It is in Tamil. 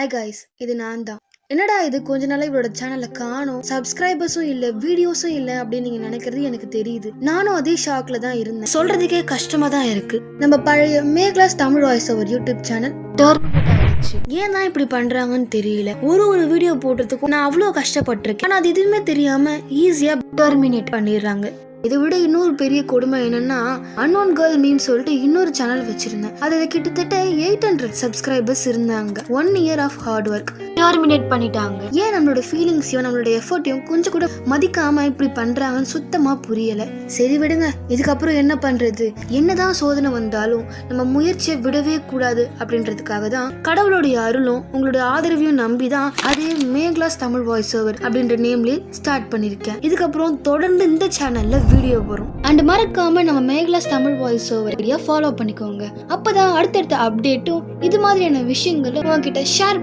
ஹாய் கைஸ், இது நான் தான். என்னடா இது கொஞ்ச நாளா இவரோட சேனல்ல காணோம், சப்ஸ்கிரைபர்ஸும் இல்ல, வீடியோஸும் இல்ல அப்படின்னு நீங்க நினைக்கிறது எனக்கு தெரியுது. நானும் அதே ஷாக்ல தான் இருந்தேன். சொல்றதுக்கே கஷ்டமா தான் இருக்கு. நம்ம பழைய மேக்லாஸ் Tamil voice over YouTube channel terminate ஆயிடுச்சு. ஏன் தான் இப்படி பண்றாங்கன்னு தெரியல. ஒரு வீடியோ போடுறதுக்கும் நான் அவ்வளோ கஷ்டப்பட்டிருக்கேன். ஆனா அது எதுவுமே தெரியாம ஈஸியா டெர்மினேட் பண்ணிடுறாங்க. இதை விட இன்னொரு பெரிய கொடுமை என்னன்னா, அன்னோன் கேர்ள் மீம் சொல்லிட்டு இன்னொரு சேனல் வச்சிருந்தேன். அதுல கிட்டத்தட்ட 800 சப்ஸ்கிரைபர்ஸ் இருந்தாங்க. 1 year of hard work terminate பண்ணிட்டாங்க. ஏன் நம்மளோட ஃபீலிங்ஸையும் நம்மளோட எஃபர்ட்டையும் கொஞ்சம் கூட மதிக்காம இப்படி பண்றாங்கன்னு சுத்தமா புரியல. சரி விடுங்க, இதுக்கப்புறம் என்ன பண்றது? என்னதான் சோதனை வந்தாலும் நம்ம முயற்சியை விடவே கூடாது அப்படின்றதுக்காக தான் கடவுளுடைய அருளும் உங்களுடைய ஆதரவையும் நம்பி தான் அதே மேக்லாஸ் தமிழ் வாய்ஸ் ஓவர் அப்படின்ற நேம்லயே ஸ்டார்ட் பண்ணிருக்கேன். இதுக்கப்புறம் தொடர்ந்து இந்த சேனல்ல வீடியோ வரும். அண்ட் மறக்காம நம்ம மேக்லாஸ் தமிழ் வாய்ஸ் ஓவர் ஃபாலோ பண்ணிக்கோங்க. அப்பதான் அடுத்தடுத்த அப்டேட்டும் இது மாதிரியான விஷயங்களும் உங்ககிட்ட ஷேர்